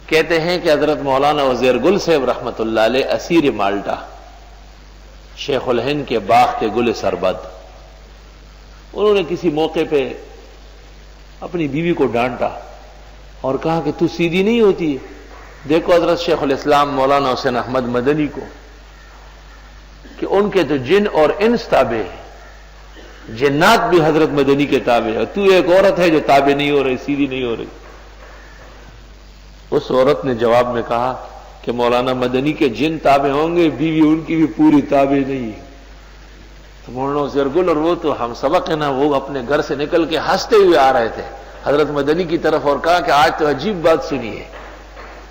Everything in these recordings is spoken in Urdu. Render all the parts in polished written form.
کہتے ہیں کہ حضرت مولانا وزیر گل صاحب رحمۃ اللہ علیہ اسیر مالٹا شیخ الہند کے باغ کے گل سربد، انہوں نے کسی موقع پہ اپنی بیوی کو ڈانٹا اور کہا کہ تو سیدھی نہیں ہوتی ہے۔ دیکھو حضرت شیخ الاسلام مولانا حسین احمد مدنی کو کہ ان کے تو جن اور انس تابع ہیں، جنات بھی حضرت مدنی کے تابع ہے، تو ایک عورت ہے جو تابع نہیں ہو رہی، سیدھی نہیں ہو رہی۔ اس عورت نے جواب میں کہا کہ مولانا مدنی کے جن تابع ہوں گے، بیوی ان کی بھی پوری تابع نہیں ہے۔ تو مولانا وزیر گل اور وہ تو ہم سبق ہے نا، وہ اپنے گھر سے نکل کے ہنستے ہوئے آ رہے تھے حضرت مدنی کی طرف اور کہا کہ آج تو عجیب بات سنی ہے۔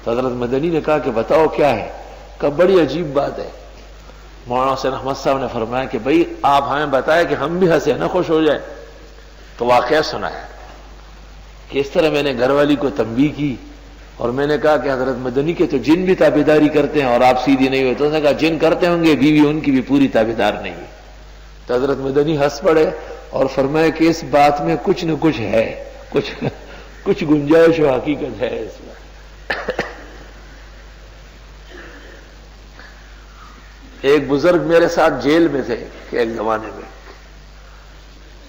تو حضرت مدنی نے کہا کہ بتاؤ کیا ہے؟ کہ بڑی عجیب بات ہے۔ مولانا حسین احمد صاحب نے فرمایا کہ بھئی آپ ہمیں بتائیں کہ ہم بھی ہنسے نہ خوش ہو جائیں۔ تو واقعہ سنا ہے کہ اس طرح میں نے گھر والی کو تنبیہ کی اور میں نے کہا کہ حضرت مدنی کے تو جن بھی تابعداری کرتے ہیں اور آپ سیدھی نہیں ہوئے۔ تو اس نے کہا جن کرتے ہوں گے، بیوی ان کی بھی پوری تابعدار نہیں ہے۔ تو حضرت مدنی ہنس پڑے اور فرمایا کہ اس بات میں کچھ نہ کچھ ہے، کچھ گنجائش و حقیقت ہے اس میں۔ ایک بزرگ میرے ساتھ جیل میں تھے کہ ایک زمانے میں،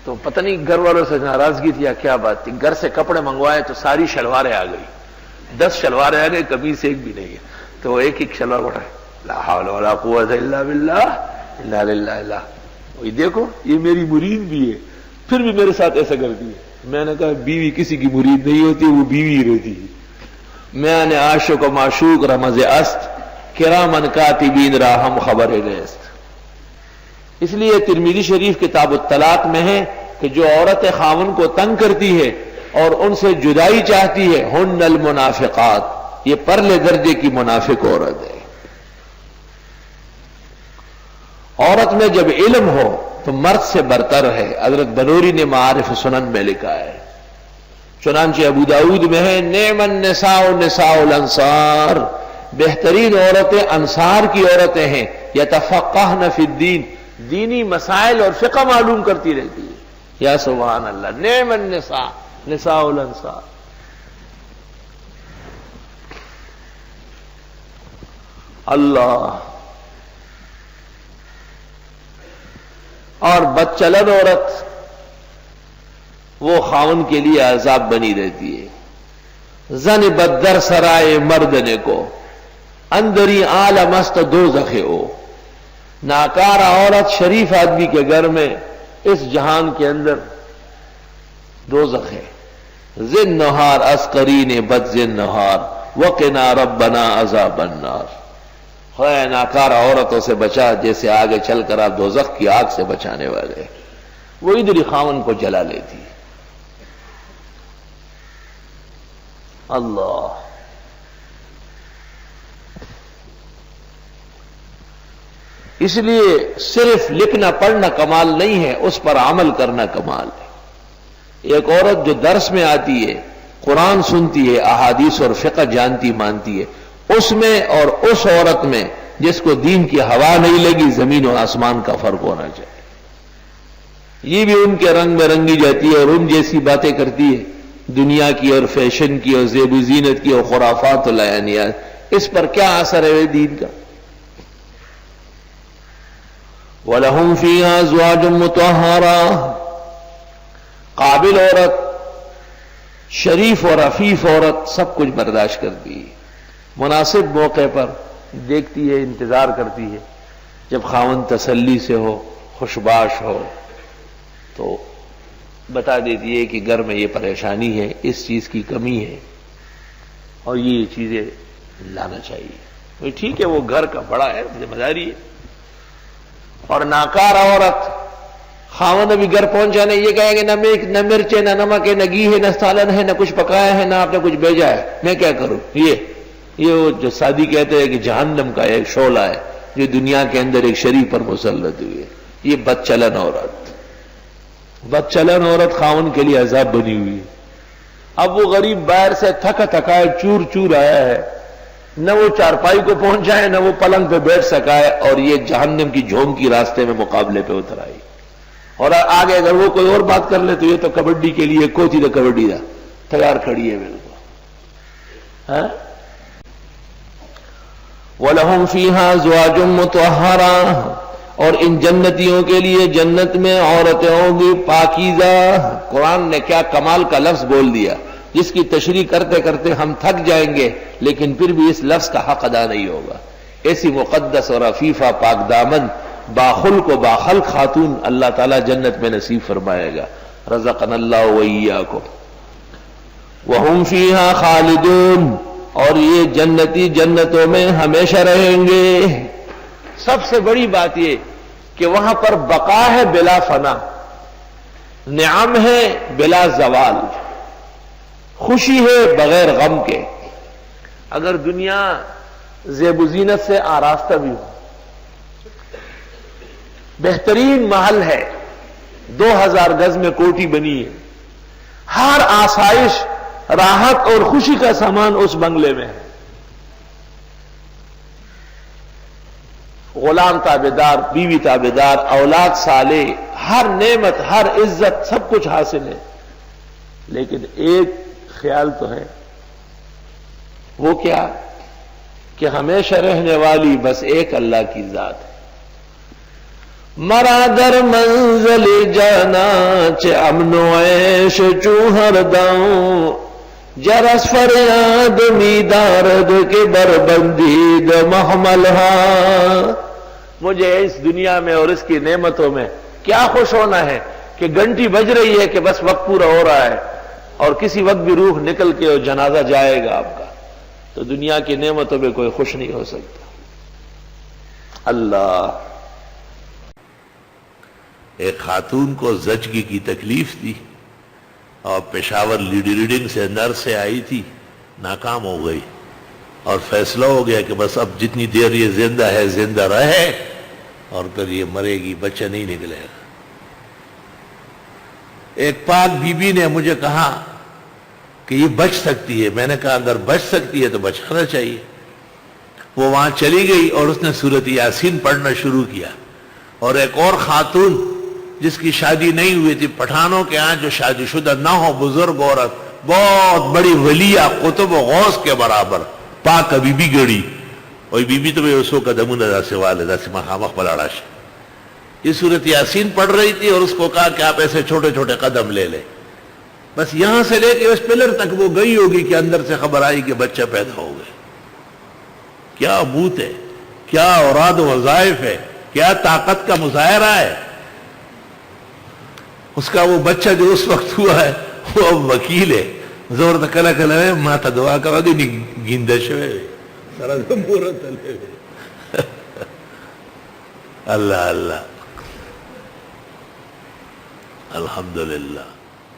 تو پتہ نہیں گھر والوں سے ناراضگی تھی یا کیا بات تھی، گھر سے کپڑے منگوائے تو ساری شلواریں آ گئی، 10 شلواریں آ گئی، قمیص ایک بھی نہیں ہے۔ تو وہ ایک شلوار اٹھائے، لا حول ولا قوت الا باللہ، انا للہ، وہی دیکھو یہ میری مرید بھی ہے، پھر بھی میرے ساتھ ایسا کرتی ہے۔ میں نے کہا بیوی کسی کی مرید نہیں ہوتی، وہ بیوی ہی رہتی ہے۔ میں نے عاشق و معشوق رمز است، کرامن کاتبین را ہم خبر نیست۔ اس لیے ترمذی شریف کتاب الطلاق میں ہے کہ جو عورت خاوند کو تنگ کرتی ہے اور ان سے جدائی چاہتی ہے، ہن المنافقات، یہ پرلے درجے کی منافق عورت ہے۔ عورت میں جب علم ہو تو مرد سے برتر ہے، حضرت بنوری نے معارف سنن میں لکھا ہے۔ چنانچہ ابو داؤد میں ہے نعم النساء نساء الانصار، بہترین عورتیں انصار کی عورتیں ہیں، یتفقہن فی الدین، دینی مسائل اور فقہ معلوم کرتی رہتی ہے۔ یا سبحان اللہ، نعم النساء نساء الانصار۔ اللہ، اور بدچلن عورت وہ خاون کے لیے عذاب بنی رہتی ہے۔ زن بدر سرائے مردنے کو، اندری عالم است دوزخ او، ناکارہ عورت شریف آدمی کے گھر میں اس جہان کے اندر دوزخ ہے۔ زن نہار اسقرین بد زن نہار وقنا ربنا عذاب النار، خواہ ناکارہ عورتوں سے بچا جیسے آگے چل کر آپ دوزخ کی آگ سے بچانے والے، وہ ادھر ہی خاون کو جلا لیتی ہے۔ اللہ، اس لیے صرف لکھنا پڑھنا کمال نہیں ہے، اس پر عمل کرنا کمال ہے۔ ایک عورت جو درس میں آتی ہے، قرآن سنتی ہے، احادیث اور فقہ جانتی مانتی ہے، اس میں اور اس عورت میں جس کو دین کی ہوا نہیں لگی، زمین و آسمان کا فرق ہونا چاہیے۔ یہ بھی ان کے رنگ میں رنگی جاتی ہے اور ان جیسی باتیں کرتی ہے، دنیا کی اور فیشن کی اور زیب و زینت کی اور خرافات و لیانیات، اس پر کیا اثر ہے دین کا؟ وَلَهُمْ فِيهَا أَزْوَاجٌ مُطَهَّرَةٌ، قابل عورت، شریف اور عفیف عورت سب کچھ برداشت کرتی ہے، مناسب موقع پر دیکھتی ہے، انتظار کرتی ہے، جب خاوند تسلی سے ہو، خوشباش ہو تو بتا دیتی ہے کہ گھر میں یہ پریشانی ہے، اس چیز کی کمی ہے اور یہ چیزیں لانا چاہیے۔ ٹھیک ہے، وہ گھر کا بڑا ہے، ذمہ داری ہے۔ اور ناکارہ عورت، خاوند ابھی گھر پہنچا نہیں، یہ کہے کہ نہ مرچ ہے، نہ نمک ہے، نہ گھی ہے، نہ سالن ہے، نہ کچھ پکایا ہے، نہ آپ نے کچھ بھیجا ہے، میں کیا کروں؟ یہ وہ جو سادی کہتے ہیں کہ جہنم کا ایک شعلہ ہے جو دنیا کے اندر ایک شریف پر مسلط ہوئی ہے۔ یہ بدچلن عورت خاون کے لیے عذاب بنی ہوئی ہے۔ اب وہ غریب باہر سے تھکا تھکائے چور چور آیا ہے، نہ وہ چارپائی کو پہنچا ہے، نہ وہ پلنگ پہ بیٹھ سکا ہے، اور یہ جہنم کی جھونک کی راستے میں مقابلے پہ اتر آئی۔ اور آگے اگر وہ کوئی اور بات کر لے تو یہ تو کبڈی کے لیے کوچی تو کبڈی دا تیار کھڑی ہے بالکل۔ ہاں، وَلَهُمْ فِيهَا زُوَاجٌ مُطَهَّرَةٌ، اور ان جنتیوں کے لیے جنت میں عورتیں ہوں گی پاکیزہ۔ قرآن نے کیا کمال کا لفظ بول دیا، جس کی تشریح کرتے کرتے ہم تھک جائیں گے، لیکن پھر بھی اس لفظ کا حق ادا نہیں ہوگا۔ ایسی مقدس اور عفیفہ پاک دامن باخلق و باخلق خاتون اللہ تعالیٰ جنت میں نصیب فرمائے گا۔ رزقنا اللہ وإیاکم۔ وَهُمْ فِيهَا خَالِدُونَ، اور یہ جنتی جنتوں میں ہمیشہ رہیں گے۔ سب سے بڑی بات یہ کہ وہاں پر بقا ہے بلا فنا، نعم ہے بلا زوال، خوشی ہے بغیر غم کے۔ اگر دنیا زیب و زینت سے آراستہ بھی ہو، بہترین محل ہے، 2000 گز میں کوٹھی بنی ہے، ہر آسائش راحت اور خوشی کا سامان اس بنگلے میں ہے، غلام تابعدار، بیوی تابعدار، اولاد صالح، ہر نعمت، ہر عزت، سب کچھ حاصل ہے، لیکن ایک خیال تو ہے، وہ کیا کہ ہمیشہ رہنے والی بس ایک اللہ کی ذات ہے۔ مرا در منزل جانا چے امن و عیش چوہر داؤں، جرس فریاد میدارد کے بربندید محمل ہاں۔ مجھے اس دنیا میں اور اس کی نعمتوں میں کیا خوش ہونا ہے کہ گھنٹی بج رہی ہے کہ بس وقت پورا ہو رہا ہے، اور کسی وقت بھی روح نکل کے اور جنازہ جائے گا آپ کا، تو دنیا کی نعمتوں میں کوئی خوش نہیں ہو سکتا۔ اللہ ایک خاتون کو زچگی کی تکلیف دی اور پشاور لیڈنگ سے نرس سے آئی تھی، ناکام ہو گئی، اور فیصلہ ہو گیا کہ بس اب جتنی دیر یہ زندہ ہے زندہ رہے، اور پھر یہ مرے گی، بچہ نہیں نکلے گا۔ ایک پاک بی بی نے مجھے کہا کہ یہ بچ سکتی ہے، میں نے کہا اگر بچ سکتی ہے تو بچانا چاہیے۔ وہ وہاں چلی گئی اور اس نے سورۃ یاسین پڑھنا شروع کیا، اور ایک اور خاتون جس کی شادی نہیں ہوئی تھی، پٹھانوں کے ہاں جو شادی شدہ نہ ہو، بزرگ عورت، بہت بڑی ولیہ، قطب و غوث کے برابر، پاک بی بی گڑی، اور بی بی تو میں اس وقت دمون دا سے والدہ سے مخامخ بلاڑاش، یہ سورۃ یاسین پڑھ رہی تھی، اور اس کو کہا کہ آپ ایسے چھوٹے چھوٹے قدم لے لیں، بس یہاں سے لے کے اس پلر تک وہ گئی ہوگی کہ اندر سے خبر آئی کہ بچہ پیدا ہو گئے۔ کیا بوت ہے، کیا اوراد و وظائف ہے، کیا طاقت کا مظاہرہ ہے۔ اس کا وہ بچہ جو اس وقت ہوا ہے وہ اب وکیل ہے، زور کلا کلا ہے، ماتا دعا کرا دی گندش ہے سارا مورت لے اللہ اللہ الحمدللہ۔